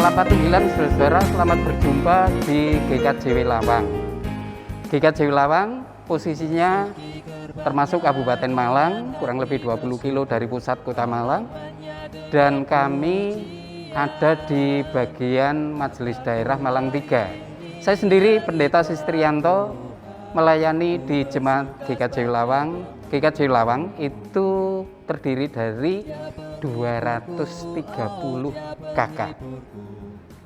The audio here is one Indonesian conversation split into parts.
Salam Patunggilan, saudara-saudara, selamat berjumpa di GKJW Lawang. GKJW Lawang posisinya termasuk Kabupaten Malang, kurang lebih 20 kilo dari pusat kota Malang. Dan kami ada di bagian Majelis Daerah Malang 3. Saya sendiri Pendeta Sistrianto melayani di Jemaat GKJW Lawang. GKJW Lawang itu terdiri dari 230 kakak.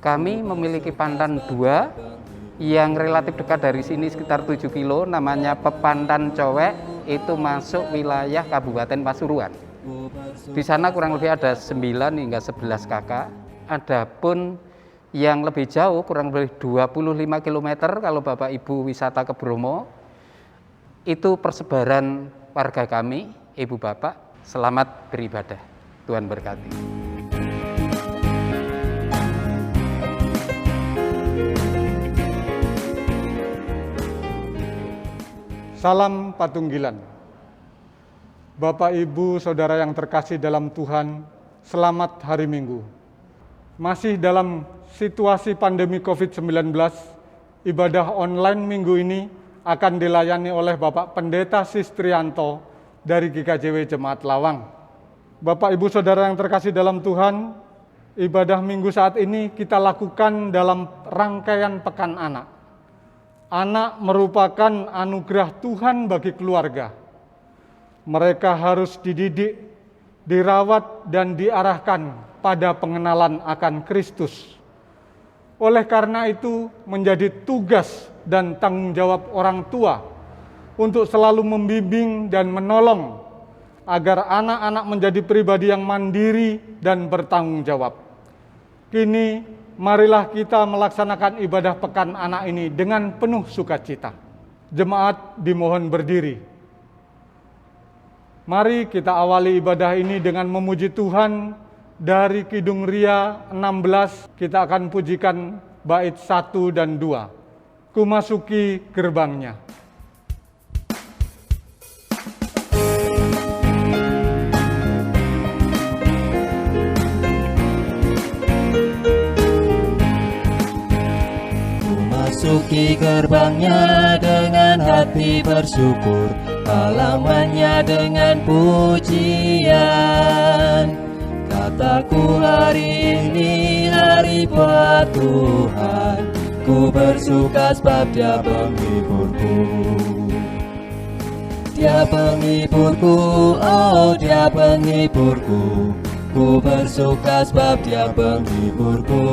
Kami memiliki pantan 2 yang relatif dekat dari sini sekitar 7 kilo, namanya Pepantan Cowek, itu masuk wilayah Kabupaten Pasuruan. Di sana kurang lebih ada 9 hingga 11 kakak. Adapun yang lebih jauh kurang lebih 25 km kalau Bapak Ibu wisata ke Bromo, itu persebaran warga kami, Ibu Bapak. Selamat beribadah. Tuhan berkati. Salam Patunggilan. Bapak, Ibu, Saudara yang terkasih dalam Tuhan, selamat hari Minggu. Masih dalam situasi pandemi COVID-19, ibadah online minggu ini akan dilayani oleh Bapak Pendeta Sistrianto dari GKJW Jemaat Lawang. Bapak, Ibu, Saudara yang terkasih dalam Tuhan, ibadah minggu saat ini kita lakukan dalam rangkaian Pekan Anak. Anak merupakan anugerah Tuhan bagi keluarga. Mereka harus dididik, dirawat, dan diarahkan pada pengenalan akan Kristus. Oleh karena itu, menjadi tugas dan tanggung jawab orang tua untuk selalu membimbing dan menolong agar anak-anak menjadi pribadi yang mandiri dan bertanggung jawab. Kini, marilah kita melaksanakan ibadah Pekan Anak ini dengan penuh sukacita. Jemaat dimohon berdiri. Mari kita awali ibadah ini dengan memuji Tuhan. Dari Kidung Ria 16, kita akan pujikan bait 1 dan 2. Kumasuki gerbangnya. Masuki gerbangnya dengan hati bersyukur, halamannya dengan pujian. Kataku hari ini hari buat Tuhan, ku bersuka sebab Dia penghiburku. Dia penghiburku, oh Dia penghiburku, ku bersuka sebab Dia penghiburku.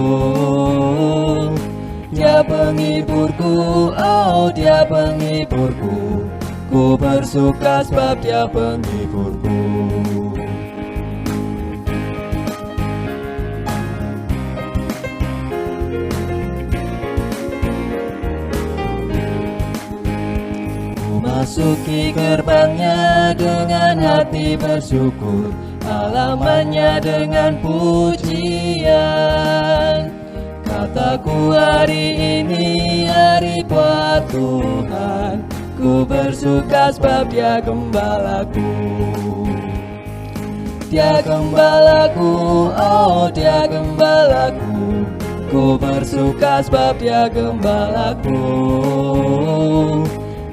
Dia penghiburku, oh Dia penghiburku, ku bersuka sebab Dia penghiburku. Ku masuki gerbangnya dengan hati bersyukur, halamannya dengan pujian. Kataku hari ini hari buat Tuhan, ku bersuka sebab Dia gembalaku. Dia gembalaku, oh Dia gembalaku, ku bersuka sebab Dia gembalaku.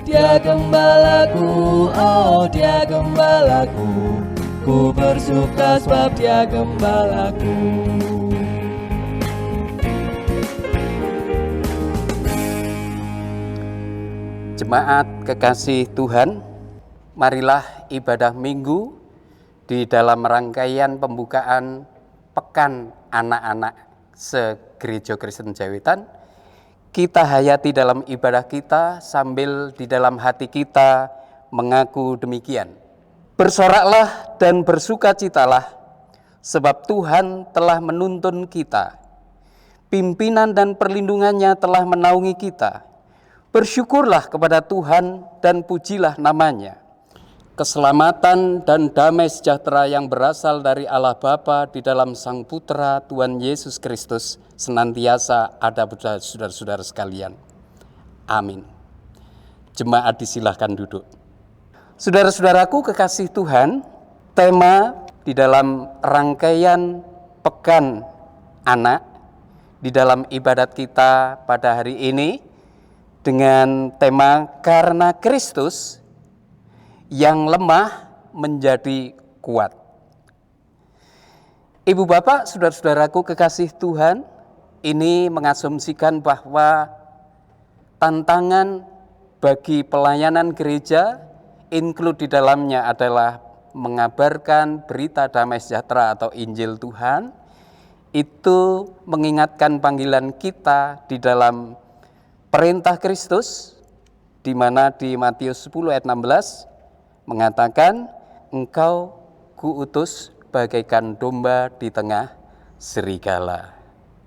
Dia gembalaku, oh Dia gembalaku, ku bersuka sebab Dia gembalaku. Jemaat kekasih Tuhan, marilah ibadah minggu di dalam rangkaian pembukaan Pekan Anak-anak se-Gereja Kristen Jawitan, kita hayati dalam ibadah kita sambil di dalam hati kita mengaku demikian. Bersoraklah dan bersukacitalah, sebab Tuhan telah menuntun kita. Pimpinan dan perlindungannya telah menaungi kita. Bersyukurlah kepada Tuhan dan pujilah namanya. Keselamatan dan damai sejahtera yang berasal dari Allah Bapa di dalam Sang Putra Tuhan Yesus Kristus senantiasa ada pada saudara-saudara sekalian. Amin. Jemaat disilahkan duduk. Saudara-saudaraku kekasih Tuhan, tema di dalam rangkaian Pekan Anak di dalam ibadat kita pada hari ini dengan tema karena Kristus yang lemah menjadi kuat. Ibu bapak, saudara-saudaraku kekasih Tuhan, ini mengasumsikan bahwa tantangan bagi pelayanan gereja include di dalamnya adalah mengabarkan berita damai sejahtera atau Injil Tuhan. Itu mengingatkan panggilan kita di dalam perintah Kristus, di mana di Matius 10 ayat 16 mengatakan, engkau kuutus bagaikan domba di tengah serigala.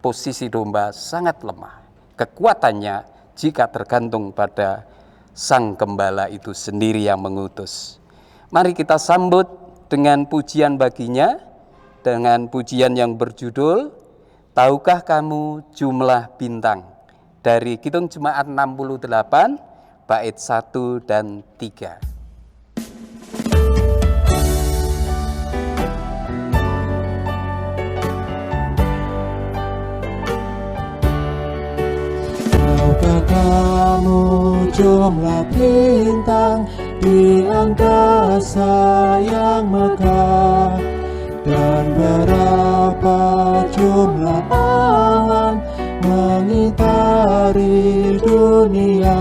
Posisi domba sangat lemah. Kekuatannya jika tergantung pada sang gembala itu sendiri yang mengutus. Mari kita sambut dengan pujian baginya, dengan pujian yang berjudul Tahukah Kamu Jumlah Bintang, dari Kidung Jemaat 68 bait 1 dan 3. Tahukah kamu jumlah bintang di angkasa yang megah, dan berapa jumlah awan mengitari dunia?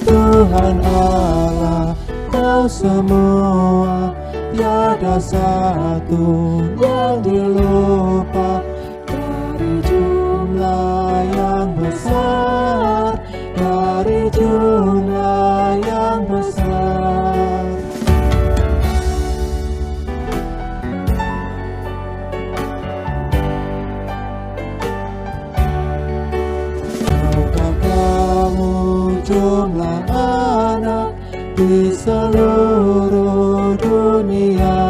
Tuhan Allah tahu semua, tiada satu yang dilupa. Dari jumlah yang besar, dari jumlah yang besar. Tahukah kamu jumlah anak di seluruh dunia?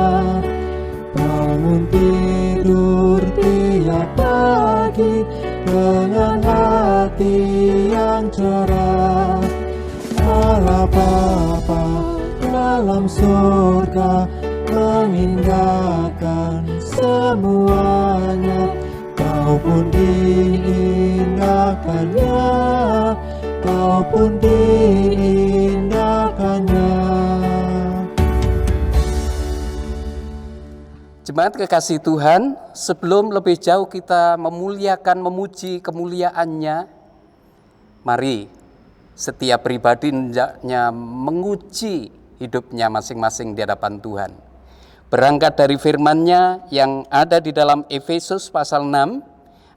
Bangun tidur tiap pagi dengan hati yang cerah. Allah Bapa dalam surga mengindahkan semuanya. Kau pun diindahkannya, kau pun diindahkannya. Jemaat kekasih Tuhan, sebelum lebih jauh kita memuliakan, memuji kemuliaannya, mari setiap pribadi hendaknya menguji hidupnya masing-masing di hadapan Tuhan. Berangkat dari firman-Nya yang ada di dalam Efesus pasal 6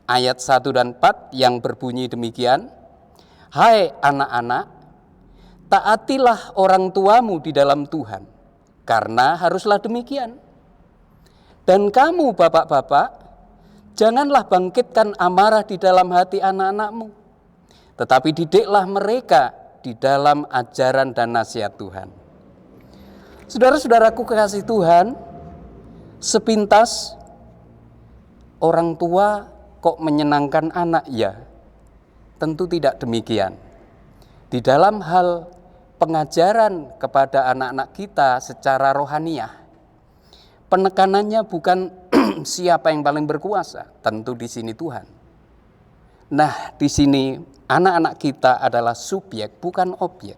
ayat 1 dan 4 yang berbunyi demikian, hai anak-anak, taatilah orang tuamu di dalam Tuhan, karena haruslah demikian. Dan kamu bapak-bapak, janganlah bangkitkan amarah di dalam hati anak-anakmu, tetapi didiklah mereka di dalam ajaran dan nasihat Tuhan. Saudara-saudaraku kekasih Tuhan, sepintas orang tua kok menyenangkan anak ya? Tentu tidak demikian. Di dalam hal pengajaran kepada anak-anak kita secara rohaniah, penekanannya bukan siapa yang paling berkuasa, tentu di sini Tuhan. Nah, di sini anak-anak kita adalah subjek, bukan objek.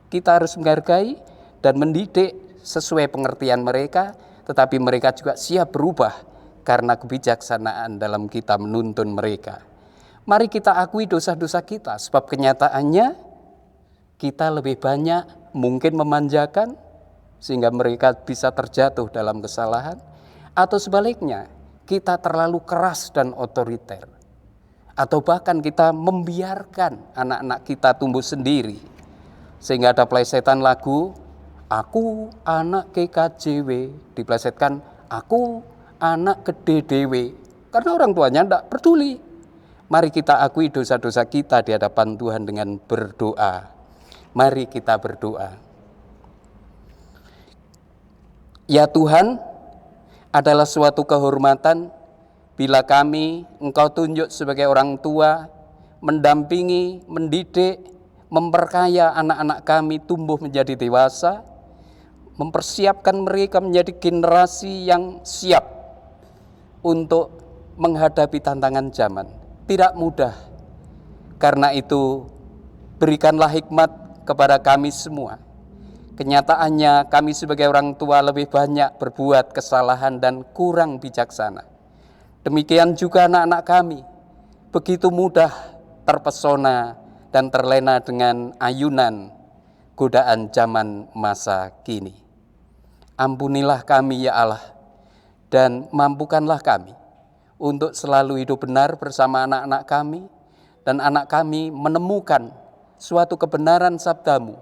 Kita harus menghargai dan mendidik sesuai pengertian mereka, tetapi mereka juga siap berubah karena kebijaksanaan dalam kita menuntun mereka. Mari kita akui dosa-dosa kita, sebab kenyataannya kita lebih banyak mungkin memanjakan, sehingga mereka bisa terjatuh dalam kesalahan, atau sebaliknya kita terlalu keras dan otoriter, atau bahkan kita membiarkan anak-anak kita tumbuh sendiri, sehingga ada plesetan lagu, aku anak GKJW, diplesetkan aku anak gede dewe, karena orang tuanya tidak peduli. Mari kita akui dosa-dosa kita di hadapan Tuhan dengan berdoa. Mari kita berdoa. Ya Tuhan, adalah suatu kehormatan bila kami Engkau tunjuk sebagai orang tua, mendampingi, mendidik, memperkaya anak-anak kami tumbuh menjadi dewasa, mempersiapkan mereka menjadi generasi yang siap untuk menghadapi tantangan zaman. tidak mudah. Karena itu, berikanlah hikmat kepada kami semua. Kenyataannya kami sebagai orang tua lebih banyak berbuat kesalahan dan kurang bijaksana. Demikian juga anak-anak kami, begitu mudah terpesona dan terlena dengan ayunan godaan zaman masa kini. Ampunilah kami ya Allah, dan mampukanlah kami untuk selalu hidup benar bersama anak-anak kami, dan anak kami menemukan suatu kebenaran sabdamu,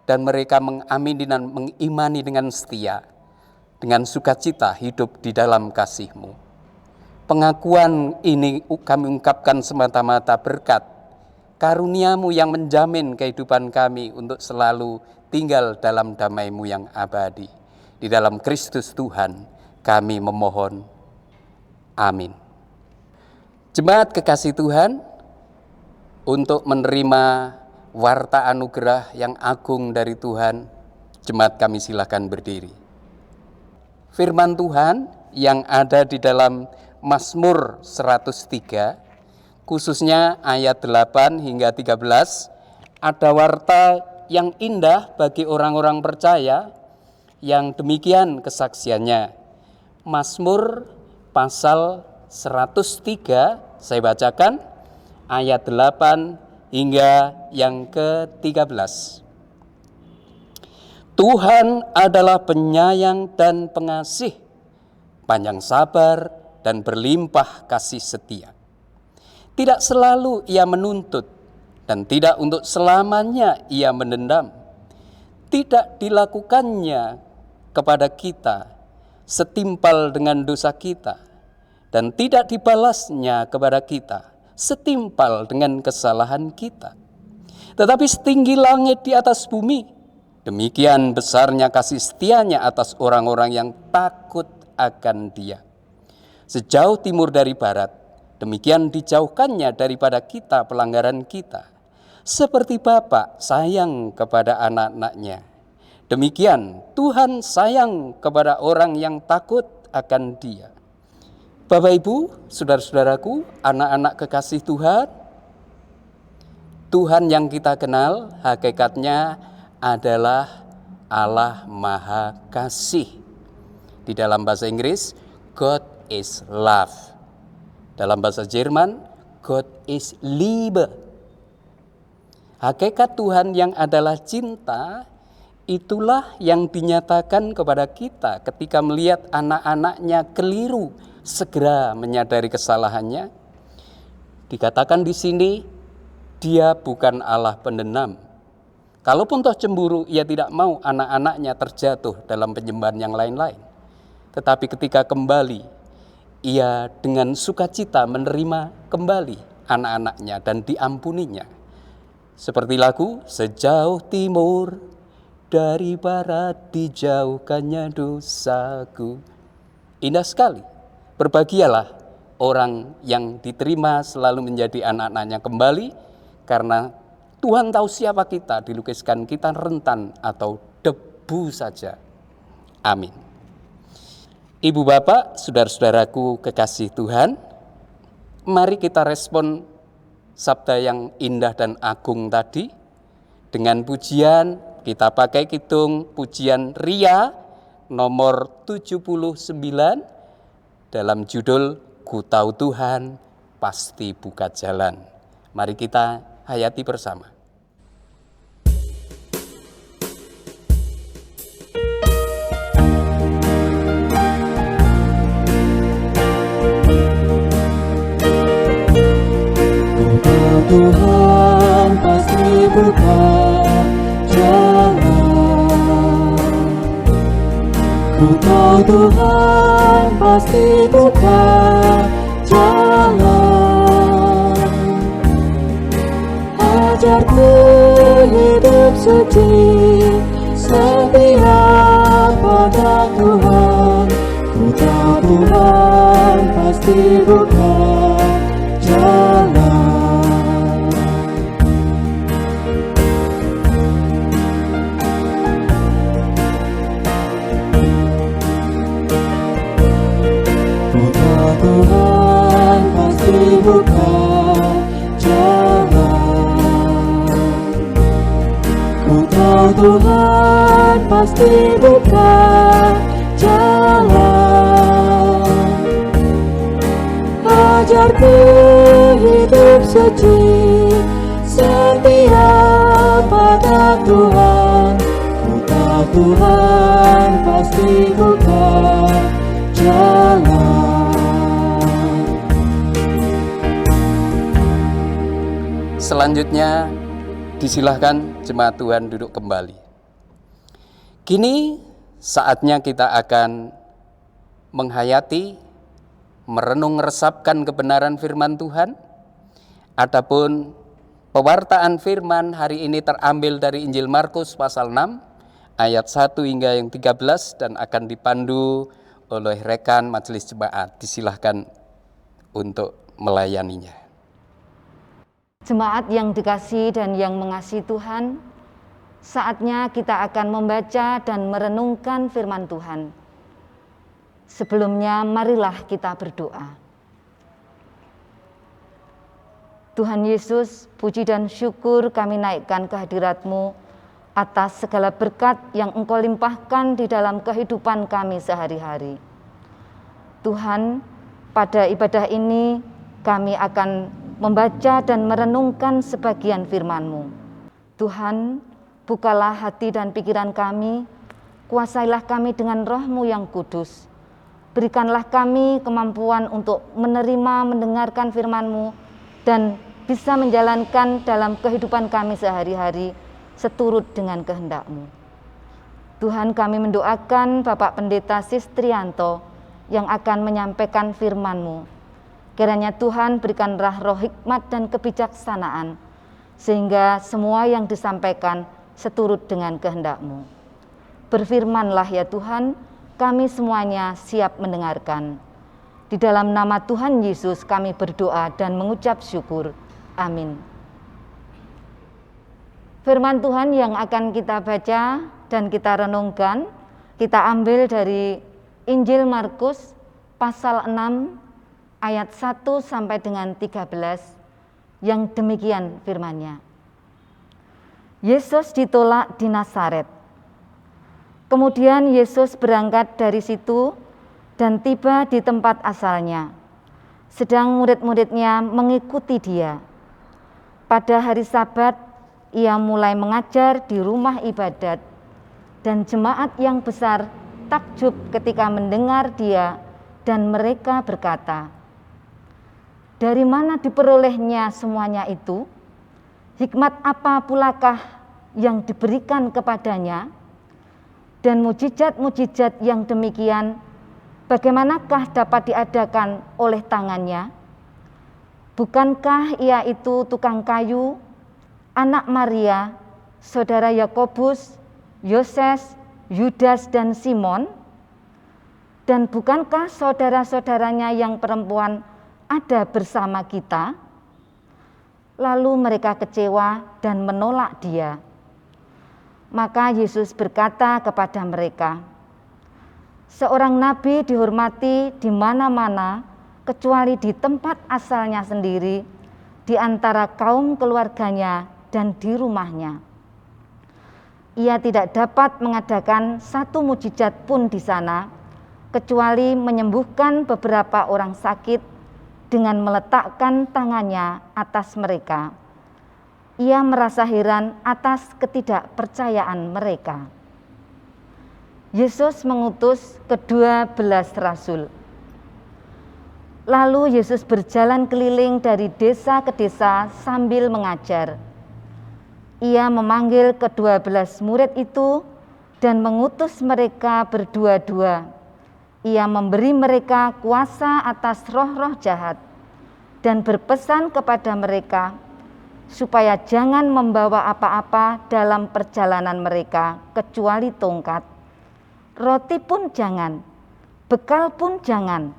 dan mereka mengamini dan mengimani dengan setia, dengan sukacita hidup di dalam kasih-Mu. Pengakuan ini kami ungkapkan semata-mata berkat karunia-Mu yang menjamin kehidupan kami untuk selalu tinggal dalam damai-Mu yang abadi. Di dalam Kristus Tuhan kami memohon. Amin. Jemaat kekasih Tuhan, untuk menerima warta anugerah yang agung dari Tuhan, jemaat kami silakan berdiri. Firman Tuhan yang ada di dalam Mazmur 103, khususnya ayat 8 hingga 13, ada warta yang indah bagi orang-orang percaya yang demikian kesaksiannya. Mazmur pasal 103, saya bacakan ayat 8 hingga yang ke-13. Tuhan adalah penyayang dan pengasih, panjang sabar dan berlimpah kasih setia. Tidak selalu ia menuntut, dan tidak untuk selamanya ia mendendam. Tidak dilakukannya kepada kita setimpal dengan dosa kita, dan tidak dibalasnya kepada kita setimpal dengan kesalahan kita. Tetapi setinggi langit di atas bumi, demikian besarnya kasih setianya atas orang-orang yang takut akan Dia. Sejauh timur dari barat, demikian dijauhkannya daripada kita pelanggaran kita. Seperti Bapa sayang kepada anak-anaknya, demikian Tuhan sayang kepada orang yang takut akan Dia. Bapak Ibu, saudara-saudaraku, anak-anak kekasih Tuhan, Tuhan yang kita kenal hakikatnya adalah Allah Maha Kasih. Di dalam bahasa Inggris, God is love. Dalam bahasa Jerman, God is Liebe. Hakikat Tuhan yang adalah cinta, itulah yang dinyatakan kepada kita ketika melihat anak-anaknya keliru, segera menyadari kesalahannya. Dikatakan di sini, Dia bukan Allah pendendam. Kalaupun toh cemburu, Ia tidak mau anak-anaknya terjatuh dalam penyembahan yang lain-lain. Tetapi ketika kembali, Ia dengan sukacita menerima kembali anak-anaknya dan diampuninya. Seperti lagu, sejauh timur dari barat dijauhkannya dosaku. Indah sekali. Berbahagialah orang yang diterima selalu menjadi anak-anaknya kembali, karena Tuhan tahu siapa kita, dilukiskan kita rentan atau debu saja. Amin. Ibu bapak, saudara-saudaraku kekasih Tuhan, mari kita respon sabda yang indah dan agung tadi dengan pujian. Kita pakai kidung pujian Ria nomor 79 dalam judul Ku Tahu Tuhan Pasti Buka Jalan. Mari kita hayati bersama. Ku tahu Tuhan pasti buka jalan. Ku tahu Tuhan pasti buka jalan. Ajarku hidup suci, setia pada Tuhan. Ku tahu Tuhan pasti buka jalan. Tuhan pasti buka pasti bukan jalan. Ajarku hidup suci, setia pada Tuhan. Ku tahu Tuhan pasti bukan jalan. Selanjutnya, disilahkan jemaat Tuhan duduk kembali. Kini saatnya kita akan menghayati, merenung resapkan kebenaran firman Tuhan. Adapun pewartaan firman hari ini terambil dari Injil Markus pasal 6 ayat 1 hingga yang 13 dan akan dipandu oleh rekan majelis jemaat. Disilahkan untuk melayaninya. Jemaat yang dikasihi dan yang mengasihi Tuhan, saatnya kita akan membaca dan merenungkan firman Tuhan. Sebelumnya, marilah kita berdoa. Tuhan Yesus, puji dan syukur kami naikkan kehadirat-Mu atas segala berkat yang Engkau limpahkan di dalam kehidupan kami sehari-hari. Tuhan, pada ibadah ini kami akan membaca dan merenungkan sebagian firman-Mu. Tuhan, bukalah hati dan pikiran kami, kuasailah kami dengan Roh-Mu yang kudus. Berikanlah kami kemampuan untuk menerima, mendengarkan firman-Mu, dan bisa menjalankan dalam kehidupan kami sehari-hari seturut dengan kehendak-Mu. Tuhan, kami mendoakan Bapak Pendeta Sistrianto yang akan menyampaikan firman-Mu. Kiranya Tuhan berikan roh hikmat dan kebijaksanaan, sehingga semua yang disampaikan seturut dengan kehendak-Mu. Berfirmanlah ya Tuhan, kami semuanya siap mendengarkan. Di dalam nama Tuhan Yesus kami berdoa dan mengucap syukur. Amin. Firman Tuhan yang akan kita baca dan kita renungkan, kita ambil dari Injil Markus pasal 6 ayat 1 sampai dengan 13 yang demikian firman-Nya. Yesus ditolak di Nazaret. Kemudian Yesus berangkat dari situ dan tiba di tempat asalnya. Sedang murid-muridnya mengikuti Dia. Pada hari Sabat, Ia mulai mengajar di rumah ibadat, dan jemaat yang besar takjub ketika mendengar Dia, dan mereka berkata, "Dari mana diperolehnya semuanya itu? Hikmat apa pulakah yang diberikan kepadanya? Dan mujizat-mujizat yang demikian, bagaimanakah dapat diadakan oleh tangannya? Bukankah ia itu tukang kayu, anak Maria, saudara Yakobus, Yoses, Yudas, dan Simon? Dan bukankah saudara-saudaranya yang perempuan ada bersama kita?" Lalu mereka kecewa dan menolak Dia. Maka Yesus berkata kepada mereka, "Seorang nabi dihormati di mana-mana kecuali di tempat asalnya sendiri, di antara kaum keluarganya dan di rumahnya. Ia tidak dapat mengadakan satu mujizat pun di sana, kecuali menyembuhkan beberapa orang sakit dengan meletakkan tangannya atas mereka. Ia merasa heran atas ketidakpercayaan mereka." Yesus mengutus ke-12 rasul. Lalu Yesus berjalan keliling dari desa ke desa sambil mengajar. Ia memanggil ke-12 murid itu dan mengutus mereka berdua-dua. Ia memberi mereka kuasa atas roh-roh jahat dan berpesan kepada mereka supaya jangan membawa apa-apa dalam perjalanan mereka kecuali tongkat. Roti pun jangan, bekal pun jangan,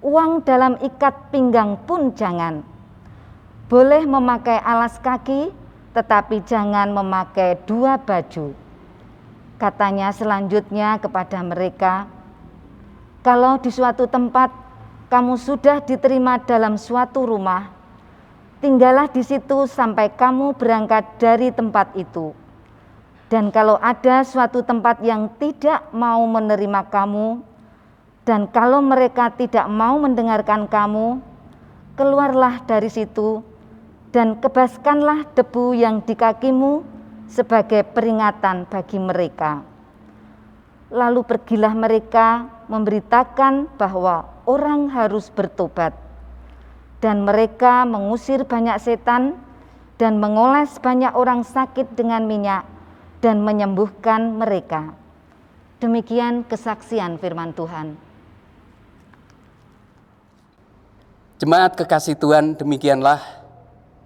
uang dalam ikat pinggang pun jangan. Boleh memakai alas kaki, tetapi jangan memakai 2 baju. Katanya selanjutnya kepada mereka, "Kalau di suatu tempat kamu sudah diterima dalam suatu rumah, tinggallah di situ sampai kamu berangkat dari tempat itu. Dan kalau ada suatu tempat yang tidak mau menerima kamu, dan kalau mereka tidak mau mendengarkan kamu, keluarlah dari situ dan kebaskanlah debu yang di kakimu sebagai peringatan bagi mereka. Lalu pergilah mereka memberitakan bahwa orang harus bertobat. Dan mereka mengusir banyak setan dan mengoles banyak orang sakit dengan minyak dan menyembuhkan mereka. Demikian kesaksian firman Tuhan. Jemaat kekasih Tuhan, demikianlah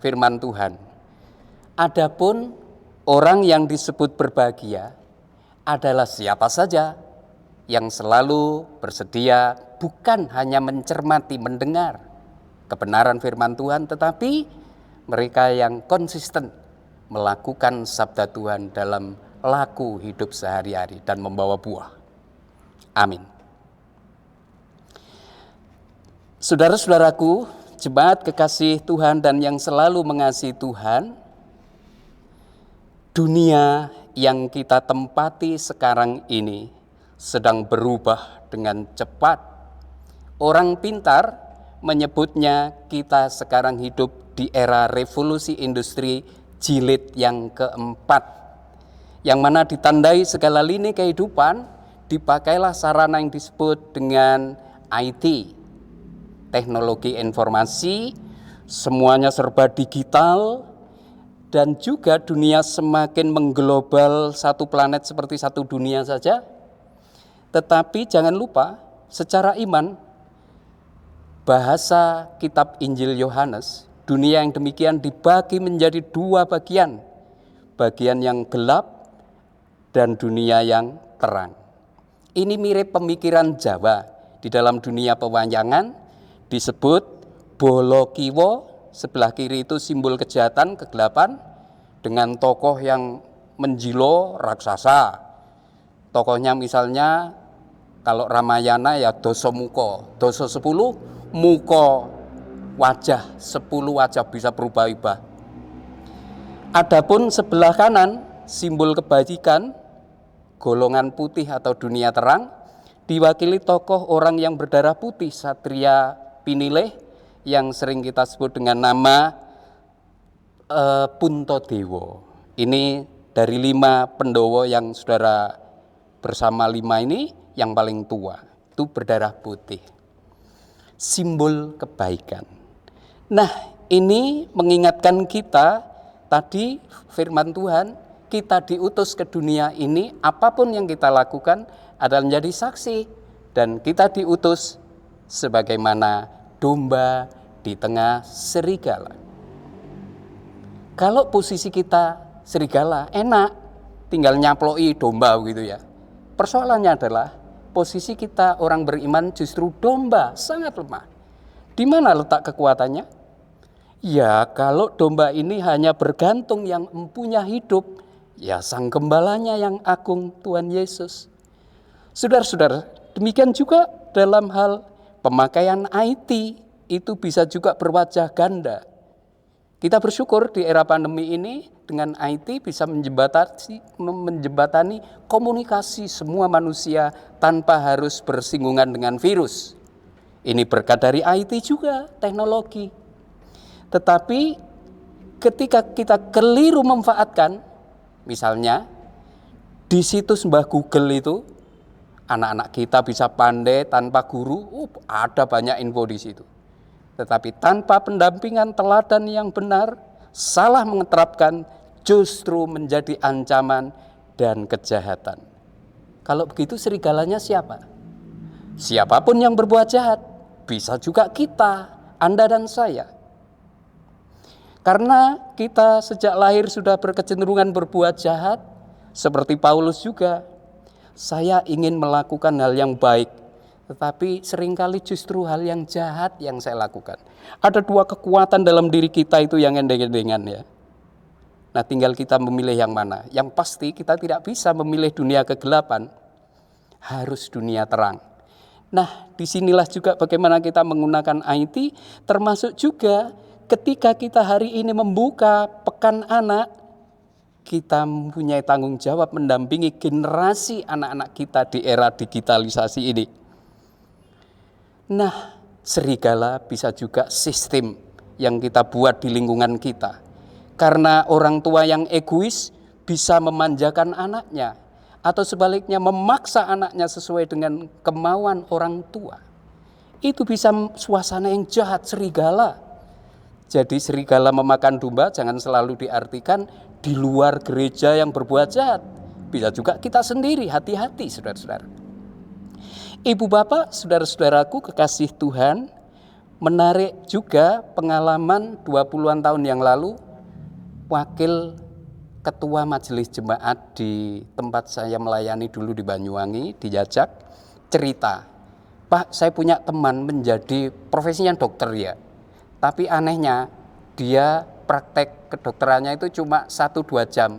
firman Tuhan. Adapun orang yang disebut berbahagia adalah siapa saja yang selalu bersedia bukan hanya mencermati, mendengar kebenaran firman Tuhan, tetapi mereka yang konsisten melakukan sabda Tuhan dalam laku hidup sehari-hari dan membawa buah. Amin. Saudara-saudaraku, jemaat kekasih Tuhan dan yang selalu mengasihi Tuhan, dunia yang kita tempati sekarang ini sedang berubah dengan cepat. Orang pintar menyebutnya kita sekarang hidup di era revolusi industri jilid yang keempat, yang mana ditandai segala lini kehidupan dipakailah sarana yang disebut dengan IT, teknologi informasi, semuanya serba digital, dan juga dunia semakin mengglobal, satu planet seperti satu dunia saja. Tetapi jangan lupa, secara iman, bahasa kitab Injil Yohanes, dunia yang demikian dibagi menjadi dua bagian. Bagian yang gelap dan dunia yang terang. Ini mirip pemikiran Jawa. Di dalam dunia pewayangan disebut bolo kiwo, sebelah kiri itu simbol kejahatan, kegelapan, dengan tokoh yang menjilo raksasa. Tokohnya misalnya kalau Ramayana ya doso muko, doso 10, muko wajah, 10 wajah bisa berubah-ubah. Adapun sebelah kanan simbol kebajikan, golongan putih atau dunia terang, diwakili tokoh orang yang berdarah putih, Satria Pinilih, yang sering kita sebut dengan nama Puntadewa. Ini dari 5 Pandhawa yang saudara bersama 5 ini yang paling tua, itu berdarah putih. Simbol kebaikan. Nah, ini mengingatkan kita tadi firman Tuhan, kita diutus ke dunia ini, apapun yang kita lakukan adalah menjadi saksi, dan kita diutus sebagaimana domba di tengah serigala. Kalau posisi kita serigala, enak, tinggal nyaploi domba gitu ya. Persoalannya adalah posisi kita orang beriman justru domba, sangat lemah. Di mana letak kekuatannya? Ya, kalau domba ini hanya bergantung yang empunya hidup, ya sang gembalanya yang agung, Tuhan Yesus. Saudara-saudara, demikian juga dalam hal pemakaian IT, itu bisa juga berwajah ganda. Kita bersyukur di era pandemi ini dengan IT bisa menjembatani komunikasi semua manusia tanpa harus bersinggungan dengan virus. Ini berkat dari IT juga, teknologi. Tetapi ketika kita keliru memanfaatkan, misalnya di situs Mbah Google itu, anak-anak kita bisa pandai tanpa guru, ada banyak info di situ. Tetapi tanpa pendampingan teladan yang benar, salah menerapkan justru menjadi ancaman dan kejahatan. Kalau begitu serigalanya siapa? Siapapun yang berbuat jahat, bisa juga kita, Anda dan saya. Karena kita sejak lahir sudah berkecenderungan berbuat jahat, seperti Paulus juga. Saya ingin melakukan hal yang baik, tetapi seringkali justru hal yang jahat yang saya lakukan. Ada 2 kekuatan dalam diri kita itu yang endeng-endengan ya. Nah, tinggal kita memilih yang mana. Yang pasti kita tidak bisa memilih dunia kegelapan, harus dunia terang. Nah, disinilah juga bagaimana kita menggunakan IT, termasuk juga ketika kita hari ini membuka Pekan Anak, kita mempunyai tanggung jawab mendampingi generasi anak-anak kita di era digitalisasi ini. Nah, serigala bisa juga sistem yang kita buat di lingkungan kita. Karena orang tua yang egois bisa memanjakan anaknya, atau sebaliknya memaksa anaknya sesuai dengan kemauan orang tua. Itu bisa suasana yang jahat, serigala. Jadi serigala memakan domba jangan selalu diartikan di luar gereja yang berbuat jahat. Bisa juga kita sendiri, hati-hati saudara-saudara. Ibu bapak, saudara-saudaraku kekasih Tuhan, menarik juga pengalaman 20-an tahun yang lalu, wakil ketua majelis jemaat di tempat saya melayani dulu di Banyuwangi, diajak cerita, Pak, saya punya teman menjadi profesinya dokter ya, tapi anehnya dia praktek kedokterannya itu cuma 1-2 jam,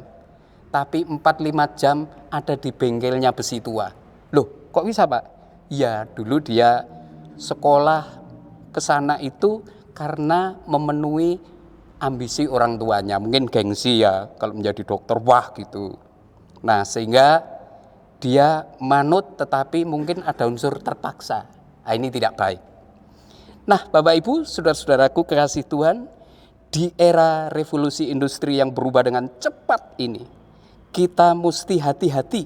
tapi 4-5 jam ada di bengkelnya besi tua. Loh, kok bisa Pak? Ya, dulu dia sekolah ke sana itu karena memenuhi ambisi orang tuanya, mungkin gengsi ya kalau menjadi dokter, wah gitu. Nah, sehingga dia manut tetapi mungkin ada unsur terpaksa. Nah, ini tidak baik. Nah, Bapak Ibu, saudara-saudaraku kekasih Tuhan, di era revolusi industri yang berubah dengan cepat ini, kita mesti hati-hati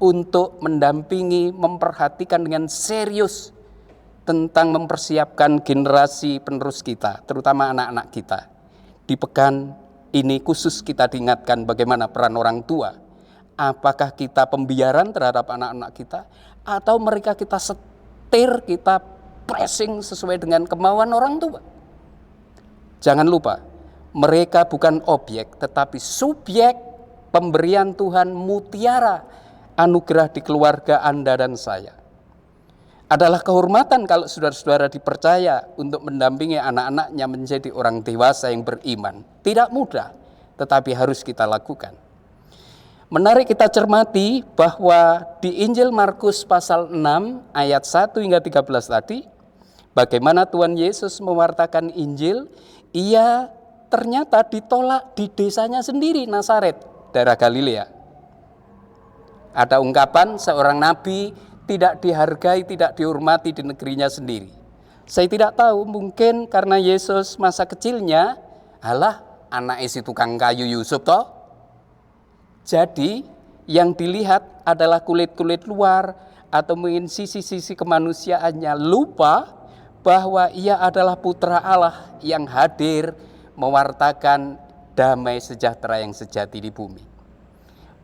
untuk mendampingi, memperhatikan dengan serius tentang mempersiapkan generasi penerus kita, terutama anak-anak kita. Di pekan ini khusus kita diingatkan bagaimana peran orang tua. Apakah kita pembiaran terhadap anak-anak kita, atau mereka kita setir, kita pressing sesuai dengan kemauan orang tua. Jangan lupa, mereka bukan objek tetapi subjek pemberian Tuhan, mutiara anugerah di keluarga Anda dan saya. Adalah kehormatan kalau saudara-saudara dipercaya untuk mendampingi anak-anaknya menjadi orang dewasa yang beriman. Tidak mudah, tetapi harus kita lakukan. Menarik kita cermati bahwa di Injil Markus pasal 6 ayat 1 hingga 13 tadi, bagaimana Tuhan Yesus mewartakan Injil, ia ternyata ditolak di desanya sendiri, Nazaret, daerah Galilea. Ada ungkapan seorang nabi tidak dihargai, tidak dihormati di negerinya sendiri. Saya tidak tahu, mungkin karena Yesus masa kecilnya, alah anak isi tukang kayu Yusuf toh. Jadi yang dilihat adalah kulit-kulit luar atau mungkin sisi-sisi kemanusiaannya, lupa bahwa ia adalah putra Allah yang hadir mewartakan damai sejahtera yang sejati di bumi.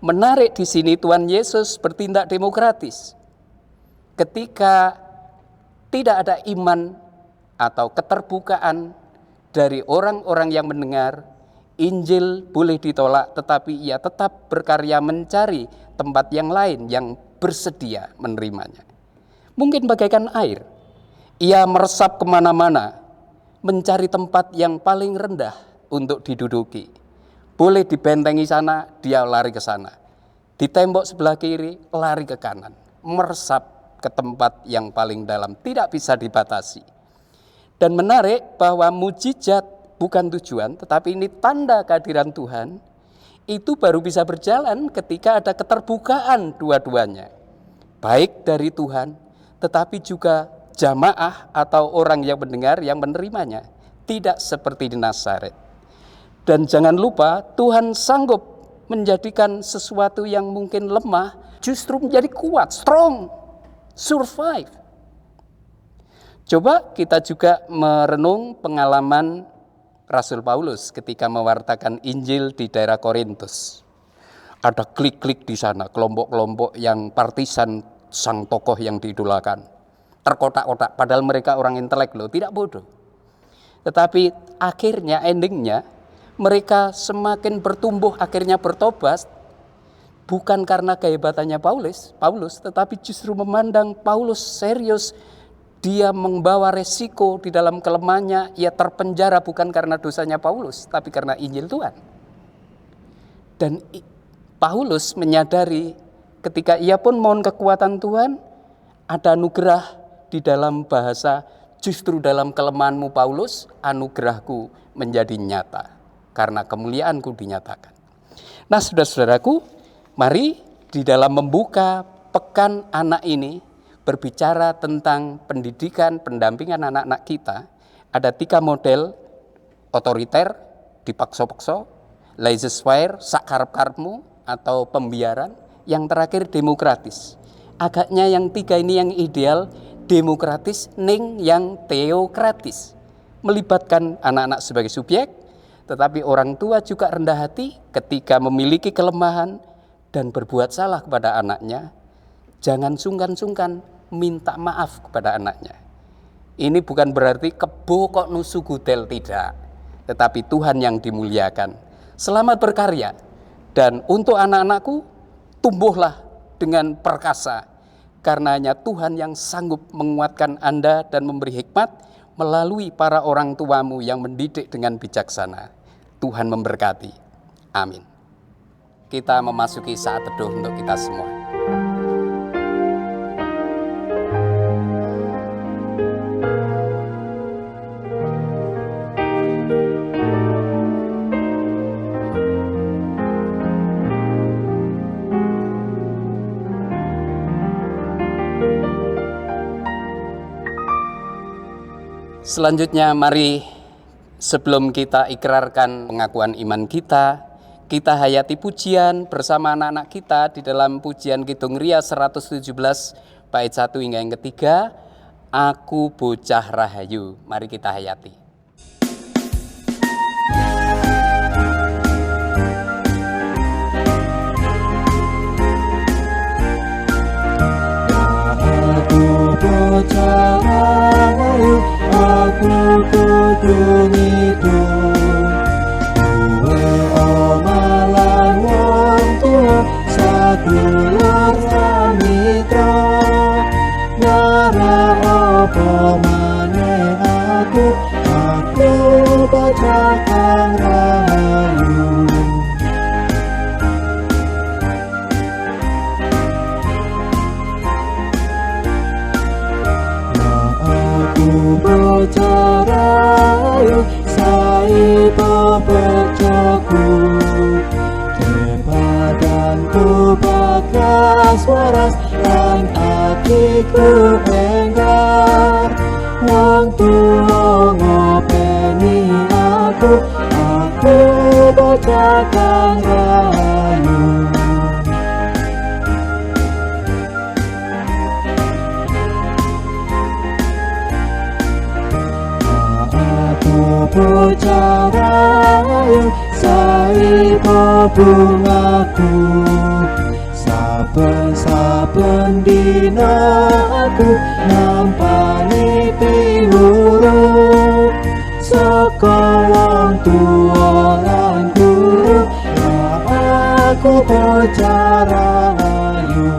Menarik di sini Tuhan Yesus bertindak demokratis. Ketika tidak ada iman atau keterbukaan dari orang-orang yang mendengar, Injil boleh ditolak, tetapi ia tetap berkarya mencari tempat yang lain yang bersedia menerimanya. Mungkin bagaikan air, ia meresap kemana-mana, mencari tempat yang paling rendah untuk diduduki. Boleh dibentengi sana, dia lari ke sana. Di tembok sebelah kiri, lari ke kanan, meresap ke tempat yang paling dalam, tidak bisa dibatasi. Dan menarik bahwa mujizat bukan tujuan, tetapi ini tanda kehadiran Tuhan, itu baru bisa berjalan ketika ada keterbukaan dua-duanya. Baik dari Tuhan, tetapi juga jamaah atau orang yang mendengar, yang menerimanya. Tidak seperti di Nazaret. Dan jangan lupa, Tuhan sanggup menjadikan sesuatu yang mungkin lemah, justru menjadi kuat, strong, survive. Coba kita juga merenung pengalaman Rasul Paulus ketika mewartakan Injil di daerah Korintus. Ada klik-klik di sana, kelompok-kelompok yang partisan sang tokoh yang diidolakan. Terkotak-kotak, padahal mereka orang intelek loh, tidak bodoh. Tetapi akhirnya, endingnya, mereka semakin bertumbuh, akhirnya bertobat, bukan karena kehebatannya Paulus, tetapi justru memandang Paulus serius. Dia membawa resiko di dalam kelemahannya, ia terpenjara bukan karena dosanya Paulus, tapi karena Injil Tuhan. Dan Paulus menyadari ketika ia pun mohon kekuatan Tuhan, ada anugerah di dalam bahasa, justru dalam kelemahanmu Paulus, anugerahku menjadi nyata, karena kemuliaanku dinyatakan. Nah, saudara-saudaraku, mari di dalam membuka pekan anak ini berbicara tentang pendidikan, pendampingan anak-anak kita. Ada 3 model: otoriter, dipaksa-paksa, laissez-faire, sakarep-karepmu, atau pembiaran. Yang terakhir demokratis. Agaknya yang 3 ini yang ideal, demokratis ning yang teokratis. Melibatkan anak-anak sebagai subjek, tetapi orang tua juga rendah hati ketika memiliki kelemahan dan berbuat salah kepada anaknya. Jangan sungkan-sungkan minta maaf kepada anaknya. Ini bukan berarti kebo kok nusu gudel, tidak. Tetapi Tuhan yang dimuliakan. Selamat berkarya. Dan untuk anak-anakku, tumbuhlah dengan perkasa. Karena hanya Tuhan yang sanggup menguatkan Anda dan memberi hikmat melalui para orang tuamu yang mendidik dengan bijaksana. Tuhan memberkati. Amin. Kita memasuki saat teduh untuk kita semua. Selanjutnya, mari sebelum kita ikrarkan pengakuan iman kita hayati pujian bersama anak-anak kita di dalam pujian Kidung Ria 117 bait 1 hingga yang ketiga, Aku Bocah Rahayu. Mari kita hayati. Aku bocah rahayu, aku kudu ngidul. Duwe omalan wong tuwa, sadulur samitra. Nara apa maneh aku bocah kang rahayu. Bocah rahayu, saipo bojoku. Badanku bagas waras, lan atiku enggar. Wong tuwa ngopeni aku bocah kang rahayu. Bocah rahayu, saipo bungaku. Saben-saben dina aku nampani piwuruh. Saka wong tuwa lan guru, aku bocah rahayu.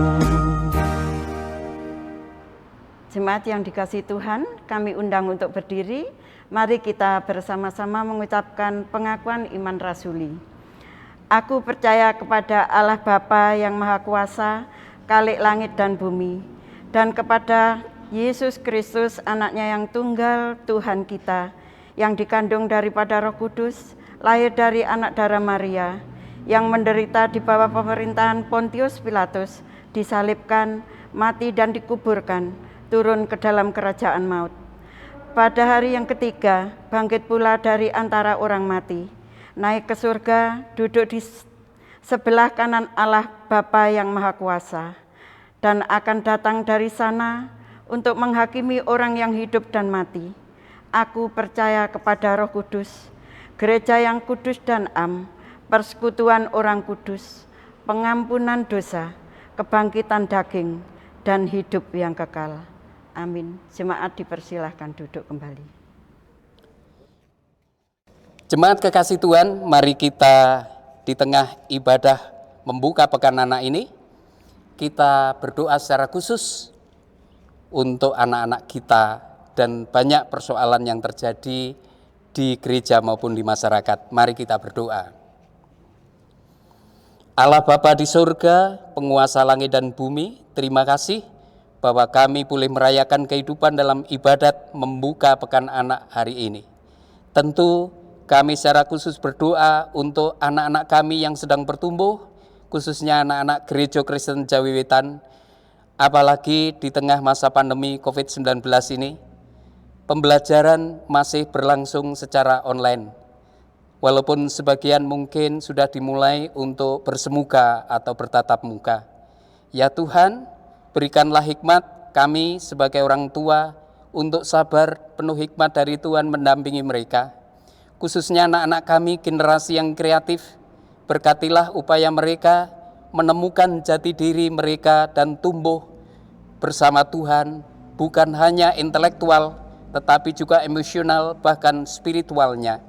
Jemaat yang dikasihi Tuhan, kami undang untuk berdiri. Mari kita bersama-sama mengucapkan pengakuan iman rasuli. Aku percaya kepada Allah Bapa yang Maha Kuasa, Khalik langit dan bumi, dan kepada Yesus Kristus, anaknya yang tunggal, Tuhan kita, yang dikandung daripada Roh Kudus, lahir dari anak darah Maria, yang menderita di bawah pemerintahan Pontius Pilatus, disalibkan, mati dan dikuburkan, turun ke dalam kerajaan maut. Pada hari yang ketiga, bangkit pula dari antara orang mati, naik ke surga, duduk di sebelah kanan Allah Bapa yang Maha Kuasa, dan akan datang dari sana untuk menghakimi orang yang hidup dan mati. Aku percaya kepada Roh Kudus, gereja yang kudus dan am, persekutuan orang kudus, pengampunan dosa, kebangkitan daging, dan hidup yang kekal. Amin. Jemaat dipersilahkan duduk kembali. Jemaat kekasih Tuhan, mari kita di tengah ibadah membuka pekan anak ini, kita berdoa secara khusus untuk anak-anak kita dan banyak persoalan yang terjadi di gereja maupun di masyarakat. Mari kita berdoa. Allah Bapa di surga, penguasa langit dan bumi, terima kasih bahwa kami boleh merayakan kehidupan dalam ibadat membuka pekan anak hari ini. Tentu Kami secara khusus berdoa untuk anak-anak kami yang sedang bertumbuh, khususnya anak-anak Gereja Kristen Jawi Wetan, apalagi di tengah masa pandemi COVID-19 ini. Pembelajaran masih berlangsung secara online, walaupun sebagian mungkin sudah dimulai untuk bersemuka atau bertatap muka. Ya Tuhan, berikanlah hikmat kami sebagai orang tua untuk sabar, penuh hikmat dari Tuhan mendampingi mereka, khususnya anak-anak kami generasi yang kreatif. Berkatilah upaya mereka menemukan jati diri mereka dan tumbuh bersama Tuhan, bukan hanya intelektual tetapi juga emosional bahkan spiritualnya.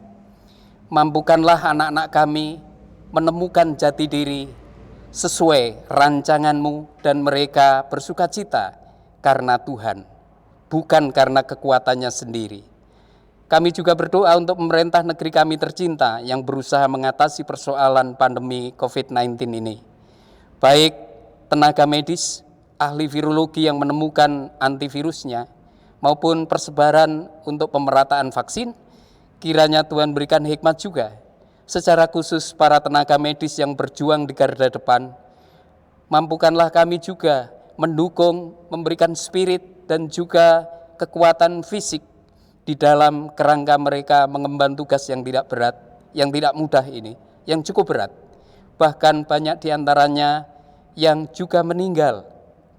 Mampukanlah anak-anak kami menemukan jati diri sesuai rancangan-Mu dan mereka bersukacita karena Tuhan, bukan karena kekuatannya sendiri. Kami juga berdoa untuk pemerintah negeri kami tercinta yang berusaha mengatasi persoalan pandemi COVID-19 ini. Baik tenaga medis, ahli virologi yang menemukan antivirusnya, maupun persebaran untuk pemerataan vaksin, kiranya Tuhan berikan hikmat juga. Secara khusus para tenaga medis yang berjuang di garda depan, mampukanlah kami juga mendukung, memberikan spirit dan juga kekuatan fisik di dalam kerangka mereka mengemban tugas yang tidak berat, yang tidak mudah ini, yang cukup berat. Bahkan banyak diantaranya yang juga meninggal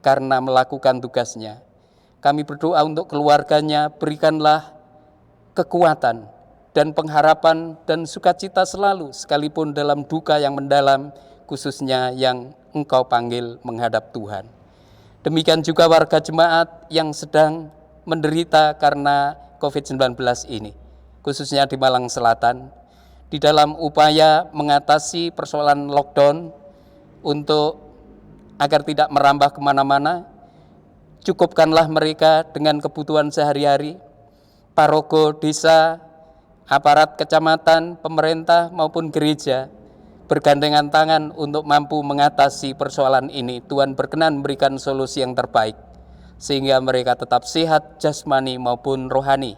karena melakukan tugasnya. Kami berdoa untuk keluarganya, berikanlah kekuatan dan pengharapan dan sukacita selalu, sekalipun dalam duka yang mendalam, khususnya yang Engkau panggil menghadap Tuhan. Demikian juga warga jemaat yang sedang menderita karena COVID-19 ini, khususnya di Malang Selatan, di dalam upaya mengatasi persoalan lockdown untuk agar tidak merambah kemana-mana. Cukupkanlah mereka dengan kebutuhan sehari-hari. Parogo desa, aparat kecamatan, pemerintah maupun gereja bergandengan tangan untuk mampu mengatasi persoalan ini. Tuhan berkenan memberikan solusi yang terbaik sehingga mereka tetap sehat jasmani maupun rohani.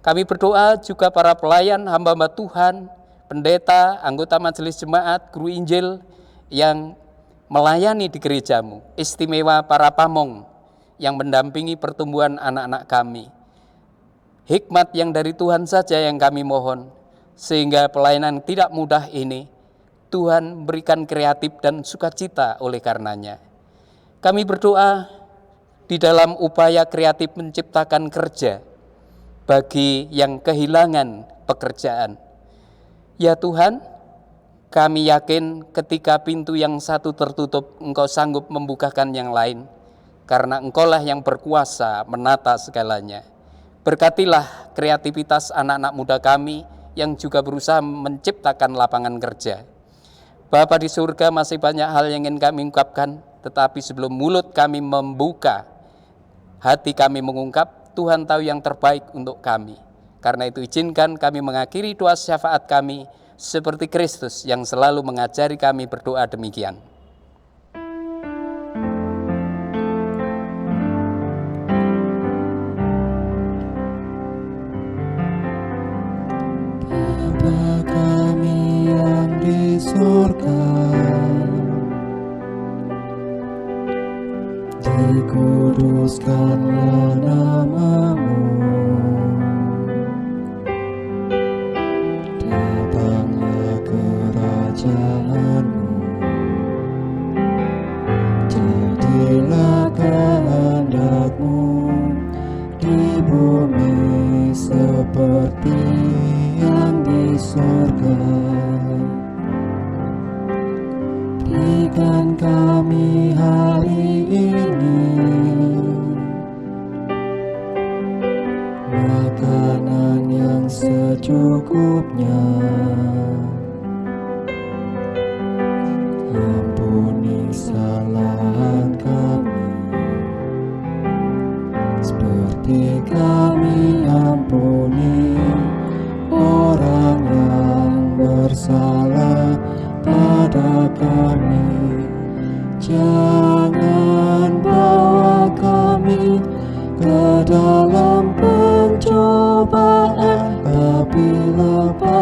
Kami berdoa juga para pelayan hamba-hamba Tuhan, pendeta, anggota majelis jemaat, guru Injil yang melayani di gerejamu, istimewa para pamong yang mendampingi pertumbuhan anak-anak kami. Hikmat yang dari Tuhan saja yang kami mohon, sehingga pelayanan tidak mudah ini Tuhan berikan kreatif dan sukacita oleh karenanya. Kami berdoa di dalam upaya kreatif menciptakan kerja bagi yang kehilangan pekerjaan. Ya Tuhan, kami yakin ketika pintu yang satu tertutup, Engkau sanggup membukakan yang lain, karena Engkaulah yang berkuasa menata segalanya. Berkatilah kreativitas anak-anak muda kami yang juga berusaha menciptakan lapangan kerja. Bapa di surga, masih banyak hal yang ingin kami ungkapkan, tetapi sebelum mulut kami membuka, hati kami mengungkap, Tuhan tahu yang terbaik untuk kami. Karena itu izinkan kami mengakhiri doa syafaat kami seperti Kristus yang selalu mengajari kami berdoa demikian. Bapa kami yang di surga, dikuduskanlah nama-Mu, datanglah kerajaan-Mu, jadilah kehendak-Mu di bumi seperti yang di surga. Berikan kami hari ini makanan yang secukupnya. Ampuni kesalahan kami seperti kami ampuni orang yang bersalah pada kami. Jangan bawa kami ke dalam pencobaan, tapi lepaskan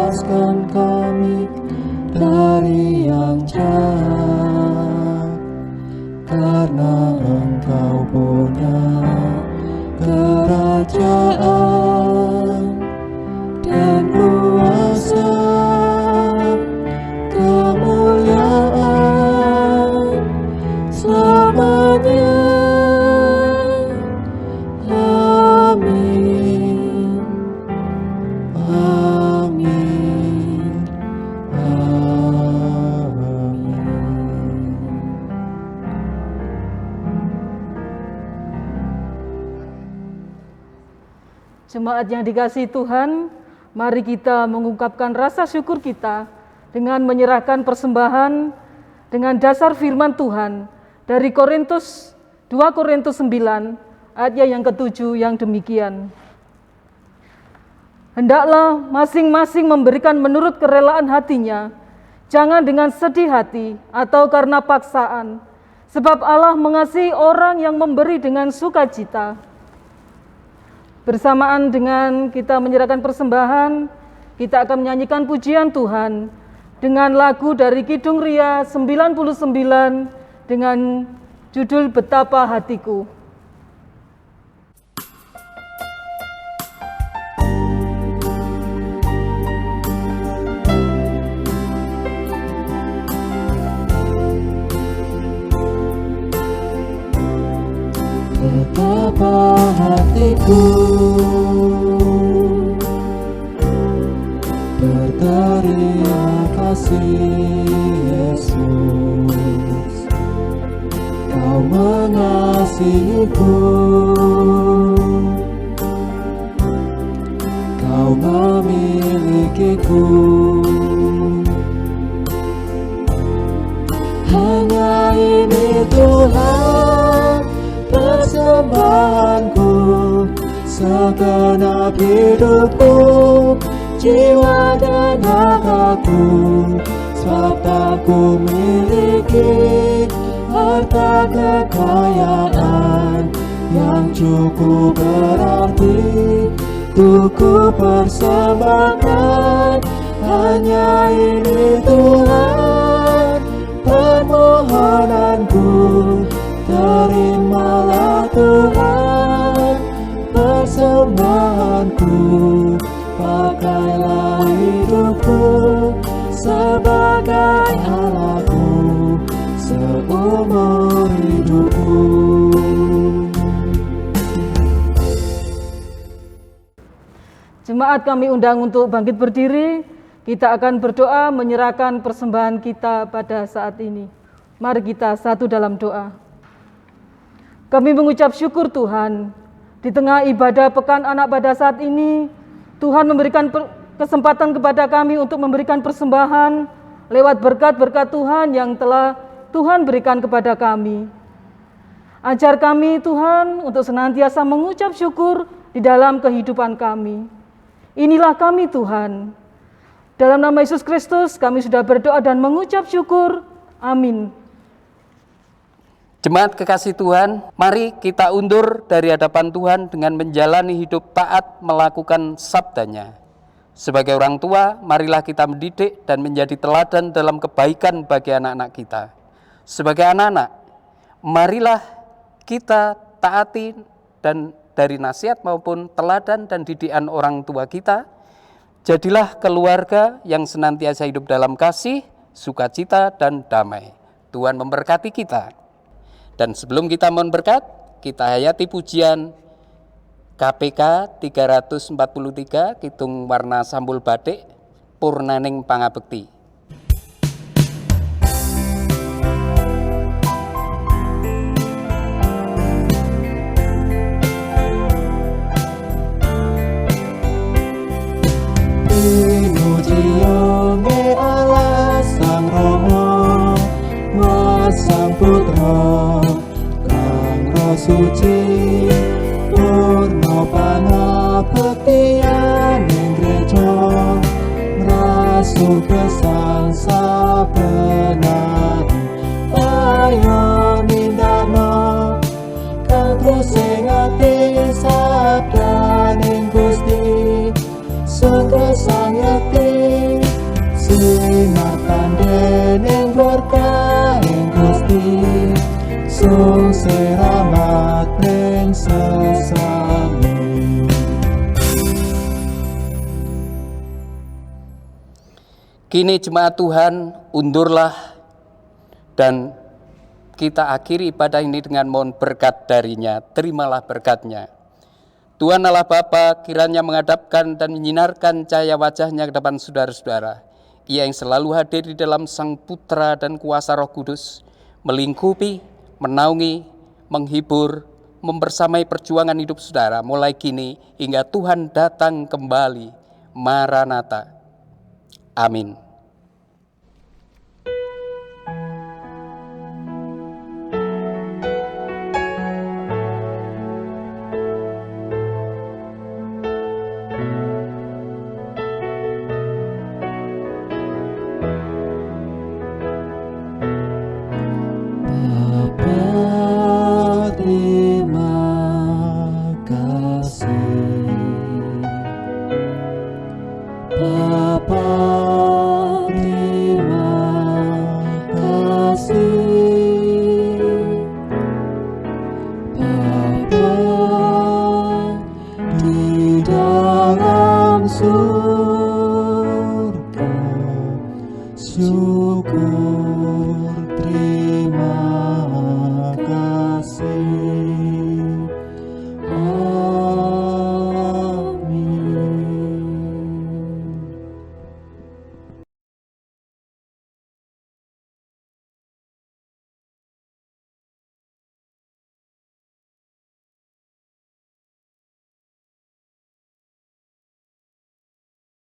karena Engkau punya kerajaan dan kuasa, kemuliaan selamanya. Amin. Amin. Amin. Jemaat yang dikasihi Tuhan, mari kita mengungkapkan rasa syukur kita dengan menyerahkan persembahan dengan dasar firman Tuhan dari 2 Korintus 9 ayat yang ke-7 yang demikian. Hendaklah masing-masing memberikan menurut kerelaan hatinya, jangan dengan sedih hati atau karena paksaan, sebab Allah mengasihi orang yang memberi dengan sukacita. Bersamaan dengan kita menyerahkan persembahan, kita akan menyanyikan pujian Tuhan dengan lagu dari Kidung Ria 99 dengan judul Betapa Hatiku. Betapa hatiku berterima kasih Yesus, Kau mengasihiku, Kau memilikiku. Hanya ini Tuhan persembahanku, segenap hidupku, jiwa dan ragaku, sebab tak ku miliki harta kekayaan yang cukup berarti untuk ku persembahkan. Hanya ini Tuhan permohonanku, terimalah Tuhan persembahanku, pakailah hidupku sebagai Allahku seumur hidupku. Jemaat kami undang untuk bangkit berdiri, kita akan berdoa menyerahkan persembahan kita pada saat ini. Mari kita satu dalam doa. Kami mengucap syukur Tuhan, di tengah ibadah Pekan Anak pada saat ini, Tuhan memberikan kesempatan kepada kami untuk memberikan persembahan lewat berkat-berkat Tuhan yang telah Tuhan berikan kepada kami. Ajar kami Tuhan untuk senantiasa mengucap syukur di dalam kehidupan kami. Inilah kami Tuhan. Dalam nama Yesus Kristus kami sudah berdoa dan mengucap syukur. Amin. Jemaat kekasih Tuhan, mari kita undur dari hadapan Tuhan dengan menjalani hidup taat melakukan sabdanya. Sebagai orang tua, marilah kita mendidik dan menjadi teladan dalam kebaikan bagi anak-anak kita. Sebagai anak-anak, marilah kita taati dan dari nasihat maupun teladan dan didikan orang tua kita. Jadilah keluarga yang senantiasa hidup dalam kasih, sukacita, dan damai. Tuhan memberkati kita. Dan sebelum kita mohon berkat, kita hayati pujian KPK 343, Kidung Warna Sambul Batik, Purnaning Pangabekti. Dimujiyonge Allah Sang Rama wa Sang Putra Kang Roh Suci Purna panabektian ing Gereja ngrasuh gesang sabenari ayo nindakno kanggo sing ati sabdaning Gusti senggesang yati sinatan dening berkah ing Gusti Jung selamat ning sesami. Kini jemaat Tuhan, undurlah dan kita akhiri ibadah ini dengan mohon berkat darinya. Terimalah berkatnya. Tuhan Allah Bapa kiranya menghadapkan dan menyinarkan cahaya wajahnya ke depan saudara-saudara. Ia yang selalu hadir di dalam Sang Putra dan kuasa Roh Kudus, melingkupi, menaungi, menghibur, membersamai perjuangan hidup saudara mulai kini hingga Tuhan datang kembali. Maranatha. Amin. Bapa, terima kasih. Bapa, terima kasih. Bapa, di dalam surga